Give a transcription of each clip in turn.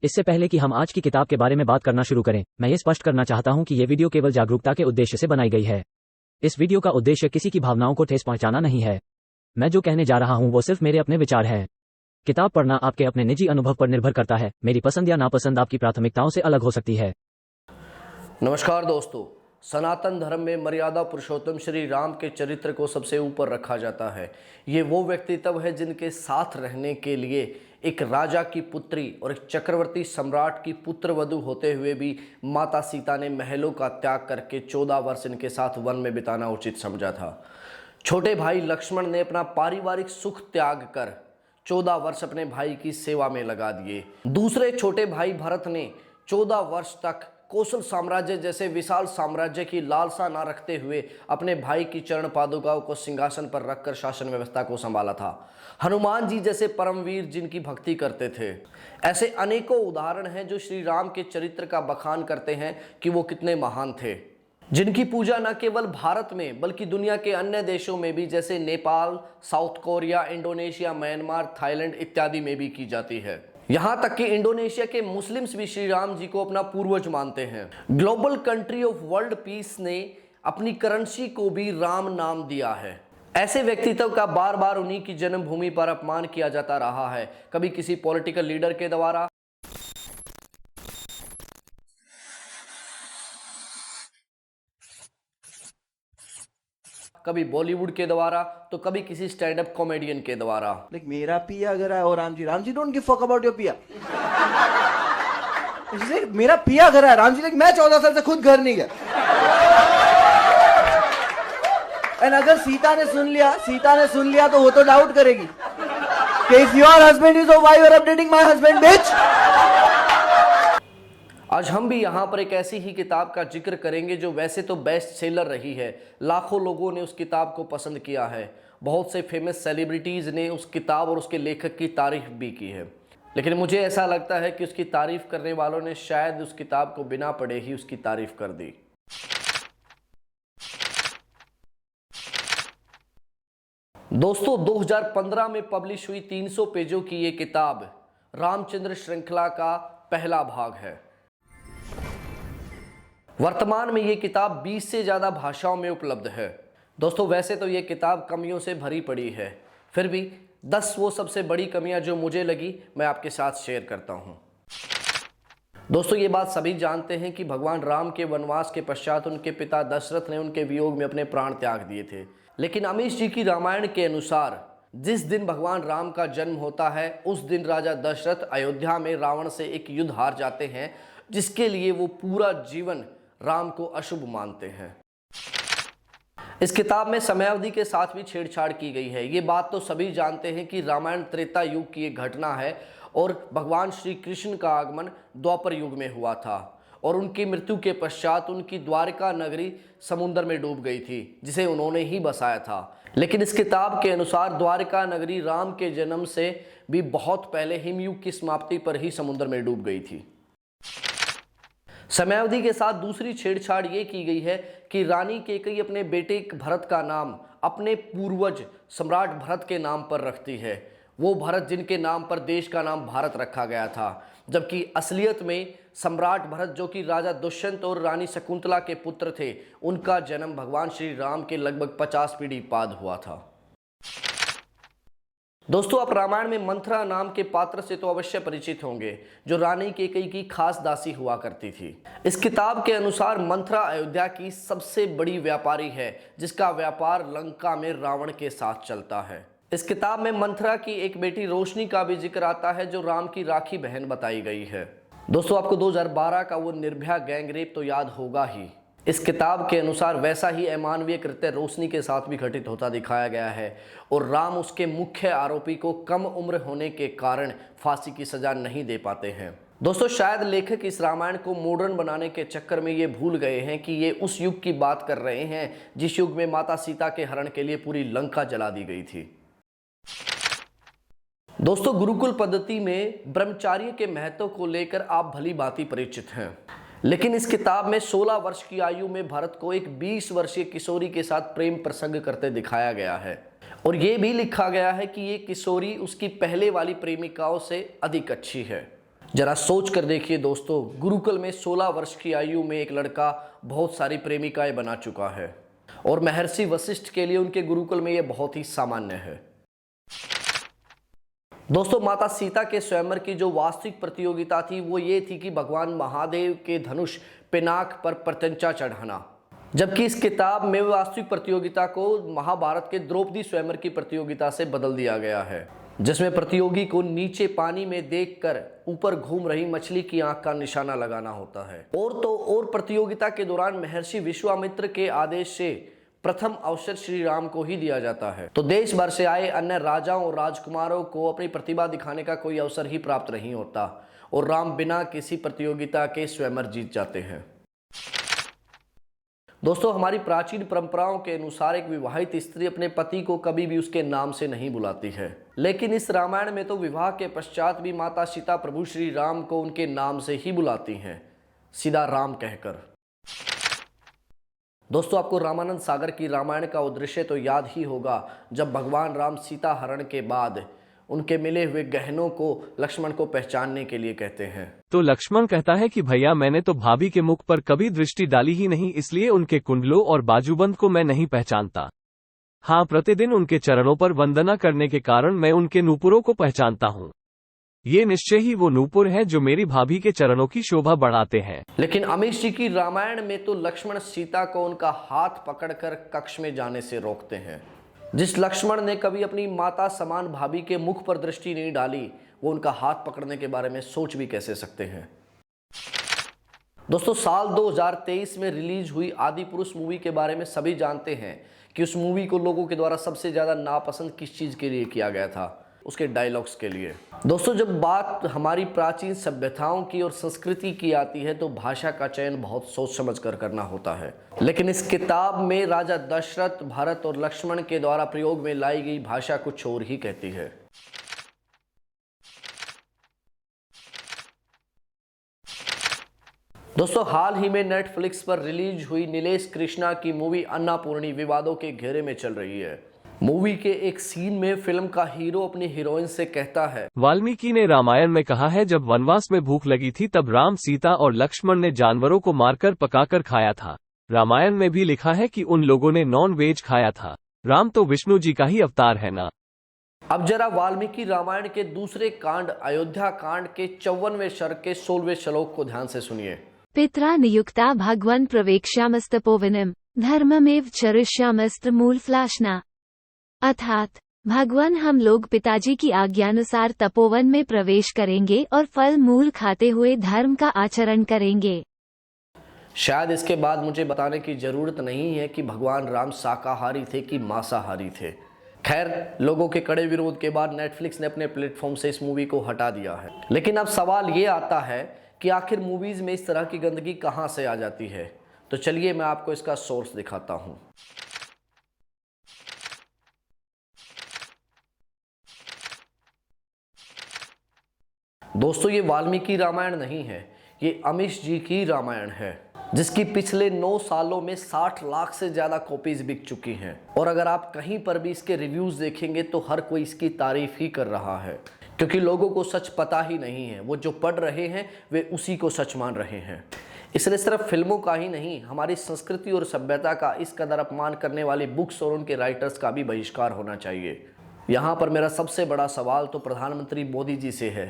इससे पहले कि हम आज की किताब के बारे में बात करना शुरू करें, मैं ये स्पष्ट करना चाहता हूं कि ये वीडियो केवल जागरूकता के उद्देश्य से बनाई गई है। इस वीडियो का उद्देश्य किसी की भावनाओं को ठेस पहुंचाना नहीं है। मैं जो कहने जा रहा हूं वो सिर्फ मेरे अपने विचार हैं। किताब पढ़ना आपके अपने निजी अनुभव पर निर्भर करता है। मेरी पसंद या नापसंद आपकी प्राथमिकताओं से अलग हो सकती है। नमस्कार दोस्तों, सनातन धर्म में मर्यादा पुरुषोत्तम श्री राम के चरित्र को सबसे ऊपर रखा जाता है। ये वो व्यक्तित्व है जिनके साथ रहने के लिए एक राजा की पुत्री और एक चक्रवर्ती सम्राट की पुत्रवधू होते हुए भी माता सीता ने महलों का त्याग करके 14 वर्ष इनके साथ वन में बिताना उचित समझा था। छोटे भाई लक्ष्मण ने अपना पारिवारिक सुख त्याग कर 14 वर्ष अपने भाई की सेवा में लगा दिए। दूसरे छोटे भाई भरत ने 14 वर्ष तक कौशल साम्राज्य जैसे विशाल साम्राज्य की लालसा ना रखते हुए अपने भाई की चरण पादुकाओं को सिंहासन पर रखकर शासन व्यवस्था को संभाला था। हनुमान जी जैसे परमवीर जिनकी भक्ति करते थे। ऐसे अनेकों उदाहरण हैं जो श्री राम के चरित्र का बखान करते हैं कि वो कितने महान थे, जिनकी पूजा न केवल भारत में बल्कि दुनिया के अन्य देशों में भी, जैसे Nepal, south Korea, Indonesia, Myanmar, Thailand इत्यादि में भी की जाती है। यहां तक कि इंडोनेशिया के मुस्लिम्स भी श्री राम जी को अपना पूर्वज मानते हैं। Global country of world peace ने अपनी करेंसी को भी राम नाम दिया है। ऐसे व्यक्तित्व का बार बार उन्हीं की जन्मभूमि पर अपमान किया जाता रहा है, कभी किसी पॉलिटिकल लीडर के द्वारा, कभी बॉलीवुड के द्वारा, तो कभी किसी स्टैंड अप कॉमेडियन के द्वारा। लाइक मेरा पिया अगर है और Ram ji don't give fuck about your पिया। मेरा पिया घर है, राम जी लाइक मैं 14 साल से खुद घर नहीं गया। एंड अगर सीता ने सुन लिया तो वो तो डाउट करेगी कि if your husband is why you are updating my husband bitch. आज हम भी यहाँ पर एक ऐसी ही किताब का जिक्र करेंगे जो वैसे तो बेस्ट सेलर रही है। लाखों लोगों ने उस किताब को पसंद किया है। बहुत से फेमस सेलिब्रिटीज़ ने उस किताब और उसके लेखक की तारीफ भी की है। लेकिन मुझे ऐसा लगता है कि उसकी तारीफ करने वालों ने शायद उस किताब को बिना पढ़े ही उसकी तारीफ कर दी। दोस्तों, 2015 में पब्लिश हुई 300 पेजों की ये किताब रामचंद्र श्रृंखला का पहला भाग है। वर्तमान में ये किताब 20 से ज़्यादा भाषाओं में उपलब्ध है। दोस्तों, वैसे तो ये किताब कमियों से भरी पड़ी है, फिर भी 10 वो सबसे बड़ी कमियां जो मुझे लगी मैं आपके साथ शेयर करता हूँ। दोस्तों, ये बात सभी जानते हैं कि भगवान राम के वनवास के पश्चात उनके पिता दशरथ ने उनके वियोग में अपने प्राण त्याग दिए थे। लेकिन अमीश जी की रामायण के अनुसार जिस दिन भगवान राम का जन्म होता है उस दिन राजा दशरथ अयोध्या में रावण से एक युद्ध हार जाते हैं, जिसके लिए वो पूरा जीवन राम को अशुभ मानते हैं। इस किताब में समयावधि के साथ भी छेड़छाड़ की गई है। ये बात तो सभी जानते हैं कि रामायण त्रेता युग की एक घटना है और भगवान श्री कृष्ण का आगमन द्वापर युग में हुआ था और उनकी मृत्यु के पश्चात उनकी द्वारिका नगरी समुद्र में डूब गई थी, जिसे उन्होंने ही बसाया था। लेकिन इस किताब के अनुसार द्वारिका नगरी राम के जन्म से भी बहुत पहले हिमयुग की समाप्ति पर ही समुद्र में डूब गई थी। समयावधि के साथ दूसरी छेड़छाड़ ये की गई है कि रानी कैकेयी अपने बेटे भरत का नाम अपने पूर्वज सम्राट भरत के नाम पर रखती है। वो भरत जिनके नाम पर देश का नाम भारत रखा गया था, जबकि असलियत में सम्राट भरत जो कि राजा दुष्यंत और रानी शकुंतला के पुत्र थे, उनका जन्म भगवान श्री राम के लगभग 50 पीढ़ी बाद हुआ था। दोस्तों, आप रामायण में मंथरा नाम के पात्र से तो अवश्य परिचित होंगे, जो रानी कैकेयी की खास दासी हुआ करती थी। इस किताब के अनुसार मंथरा अयोध्या की सबसे बड़ी व्यापारी है, जिसका व्यापार लंका में रावण के साथ चलता है। इस किताब में मंथरा की एक बेटी रोशनी का भी जिक्र आता है, जो राम की राखी बहन बताई गई है। दोस्तों, आपको 2012 का वो निर्भया गैंगरेप तो याद होगा ही। इस किताब के अनुसार वैसा ही अमानवीय कृत्य रोशनी के साथ भी घटित होता दिखाया गया है और राम उसके मुख्य आरोपी को कम उम्र होने के कारण फांसी की सजा नहीं दे पाते हैं। दोस्तों, शायद लेखक इस रामायण को मॉडर्न बनाने के चक्कर में ये भूल गए हैं कि ये उस युग की बात कर रहे हैं जिस युग में माता सीता के हरण के लिए पूरी लंका जला दी गई थी। दोस्तों, गुरुकुल पद्धति में ब्रह्मचार्य के महत्व को लेकर आप भली भांति परिचित हैं, लेकिन इस किताब में 16 वर्ष की आयु में भरत को एक 20 वर्षीय किशोरी के साथ प्रेम प्रसंग करते दिखाया गया है और ये भी लिखा गया है कि ये किशोरी उसकी पहले वाली प्रेमिकाओं से अधिक अच्छी है। जरा सोच कर देखिए दोस्तों, गुरुकुल में 16 वर्ष की आयु में एक लड़का बहुत सारी प्रेमिकाएं बना चुका है और महर्षि वशिष्ठ के लिए उनके गुरुकुल में यह बहुत ही सामान्य है। दोस्तों, माता सीता के स्वयंवर की जो वास्तविक प्रतियोगिता थी वो ये थी कि भगवान महादेव के धनुष पिनाक पर प्रत्यंचा चढ़ाना, जबकि इस किताब में वास्तविक प्रतियोगिता को महाभारत के द्रौपदी स्वयंवर की प्रतियोगिता से बदल दिया गया है, जिसमें प्रतियोगी को नीचे पानी में देखकर ऊपर घूम रही मछली की आंख का निशाना लगाना होता है। और प्रतियोगिता के दौरान महर्षि विश्वामित्र के आदेश से प्रथम अवसर श्री राम को ही दिया जाता है, तो देश भर से आए अन्य राजाओं और राजकुमारों को अपनी प्रतिभा दिखाने का कोई अवसर ही प्राप्त नहीं होता और राम बिना किसी प्रतियोगिता के स्वयंवर जीत जाते हैं। दोस्तों, हमारी प्राचीन परंपराओं के अनुसार एक विवाहित स्त्री अपने पति को कभी भी उसके नाम से नहीं बुलाती है, लेकिन इस रामायण में तो विवाह के पश्चात भी माता सीता प्रभु श्री राम को उनके नाम से ही बुलाती हैं, सीधा राम कहकर। दोस्तों, आपको रामानंद सागर की रामायण का उद्देश्य तो याद ही होगा, जब भगवान राम सीता हरण के बाद उनके मिले हुए गहनों को लक्ष्मण को पहचानने के लिए कहते हैं। तो लक्ष्मण कहता है कि भैया मैंने तो भाभी के मुख पर कभी दृष्टि डाली ही नहीं, इसलिए उनके कुंडलों और बाजूबंद को मैं नहीं पहचानता। हाँ, प्रतिदिन उनके चरणों पर वंदना करने के कारण मैं उनके नूपुरों को पहचानता हूँ। ये निश्चय ही वो नूपुर है जो मेरी भाभी के चरणों की शोभा बढ़ाते हैं। लेकिन अमीश जी की रामायण में तो लक्ष्मण सीता को उनका हाथ पकड़कर कक्ष में जाने से रोकते हैं। जिस लक्ष्मण ने कभी अपनी माता समान भाभी के मुख पर दृष्टि नहीं डाली, वो उनका हाथ पकड़ने के बारे में सोच भी कैसे सकते हैं। दोस्तों, साल 2023 में रिलीज हुई आदि पुरुष मूवी के बारे में सभी जानते हैं कि उस मूवी को लोगों के द्वारा सबसे ज्यादा नापसंद किस चीज के लिए किया गया था, उसके डायलॉग्स के लिए। दोस्तों, जब बात हमारी प्राचीन सभ्यताओं की और संस्कृति की आती है तो भाषा का चयन बहुत सोच समझ कर करना होता है, लेकिन इस किताब में राजा दशरथ, भरत और लक्ष्मण के द्वारा प्रयोग में लाई गई भाषा कुछ और ही कहती है। दोस्तों, हाल ही में नेटफ्लिक्स पर रिलीज हुई नीलेश कृष्णा की मूवी अन्नापूर्णी विवादों के घेरे में चल रही है। मूवी के एक सीन में फिल्म का हीरो अपनी हीरोइन से कहता है, वाल्मीकि ने रामायण में कहा है जब वनवास में भूख लगी थी तब राम, सीता और लक्ष्मण ने जानवरों को मारकर पकाकर खाया था। रामायण में भी लिखा है कि उन लोगों ने नॉन वेज खाया था। राम तो विष्णु जी का ही अवतार है ना। अब जरा वाल्मीकि रामायण के दूसरे कांड अयोध्या कांड के 54वें सर्ग के 16वें श्लोक को ध्यान से सुनिए। पित्रा नियुक्ता भगवन् प्रवेक्ष्यामस्तपोवनम् धर्ममेव चरिष्यामस्त्रमूलफ्लाशना। अर्थात भगवान, हम लोग पिताजी की आज्ञानुसार तपोवन में प्रवेश करेंगे और फल मूल खाते हुए धर्म का आचरण करेंगे। शायद इसके बाद मुझे बताने की जरूरत नहीं है कि भगवान राम शाकाहारी थे कि मांसाहारी थे। खैर, लोगों के कड़े विरोध के बाद नेटफ्लिक्स ने अपने प्लेटफॉर्म से इस मूवी को हटा दिया है। लेकिन अब सवाल ये आता है कि आखिर मूवीज में इस तरह की गंदगी कहां से आ जाती है। तो चलिए मैं आपको इसका सोर्स दिखाता हूं। दोस्तों, ये वाल्मीकि रामायण नहीं है, ये अमीश जी की रामायण है, जिसकी पिछले 9 सालों में 60 लाख से ज्यादा कॉपीज बिक चुकी हैं। और अगर आप कहीं पर भी इसके रिव्यूज देखेंगे तो हर कोई इसकी तारीफ ही कर रहा है, क्योंकि लोगों को सच पता ही नहीं है। वो जो पढ़ रहे हैं वे उसी को सच मान रहे हैं। इसलिए सिर्फ फिल्मों का ही नहीं, हमारी संस्कृति और सभ्यता का इस कदर अपमान करने वाली बुक्स और उनके राइटर्स का भी बहिष्कार होना चाहिए। यहाँ पर मेरा सबसे बड़ा सवाल तो प्रधानमंत्री मोदी जी से है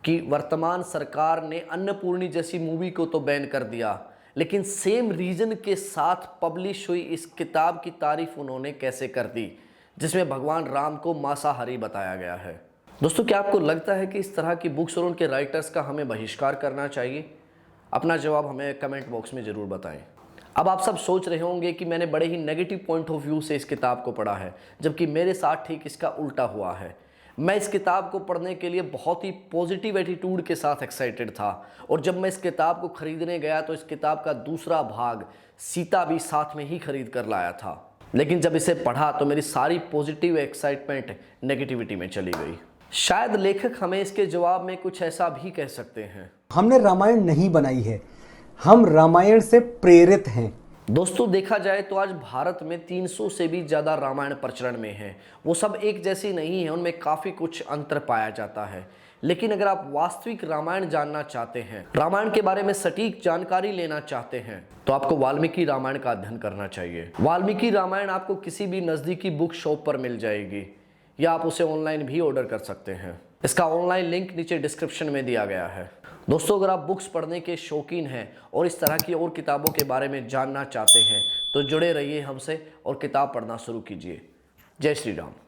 कि वर्तमान सरकार ने अन्नपूर्णी जैसी मूवी को तो बैन कर दिया, लेकिन सेम रीजन के साथ पब्लिश हुई इस किताब की तारीफ उन्होंने कैसे कर दी, जिसमें भगवान राम को मांसाहारी बताया गया है। दोस्तों, क्या आपको लगता है कि इस तरह की बुक्स और उनके राइटर्स का हमें बहिष्कार करना चाहिए? अपना जवाब हमें कमेंट बॉक्स में ज़रूर बताएं। अब आप सब सोच रहे होंगे कि मैंने बड़े ही नेगेटिव पॉइंट ऑफ व्यू से इस किताब को पढ़ा है, जबकि मेरे साथ ठीक इसका उल्टा हुआ है। मैं इस किताब को पढ़ने के लिए बहुत ही पॉजिटिव एटीट्यूड के साथ एक्साइटेड था, और जब मैं इस किताब को खरीदने गया तो इस किताब का दूसरा भाग सीता भी साथ में ही खरीद कर लाया था। लेकिन जब इसे पढ़ा तो मेरी सारी पॉजिटिव एक्साइटमेंट नेगेटिविटी में चली गई। शायद लेखक हमें इसके जवाब में कुछ ऐसा भी कह सकते हैं, हमने रामायण नहीं बनाई है, हम रामायण से प्रेरित हैं। दोस्तों, देखा जाए तो आज भारत में 300 से भी ज़्यादा रामायण प्रचलन में है। वो सब एक जैसी नहीं है, उनमें काफ़ी कुछ अंतर पाया जाता है। लेकिन अगर आप वास्तविक रामायण जानना चाहते हैं, रामायण के बारे में सटीक जानकारी लेना चाहते हैं, तो आपको वाल्मीकि रामायण का अध्ययन करना चाहिए। वाल्मीकि रामायण आपको किसी भी नज़दीकी बुक शॉप पर मिल जाएगी या आप उसे ऑनलाइन भी ऑर्डर कर सकते हैं। इसका ऑनलाइन लिंक नीचे डिस्क्रिप्शन में दिया गया है। दोस्तों, अगर आप बुक्स पढ़ने के शौकीन हैं और इस तरह की और किताबों के बारे में जानना चाहते हैं तो जुड़े रहिए हमसे और किताब पढ़ना शुरू कीजिए। जय श्री राम।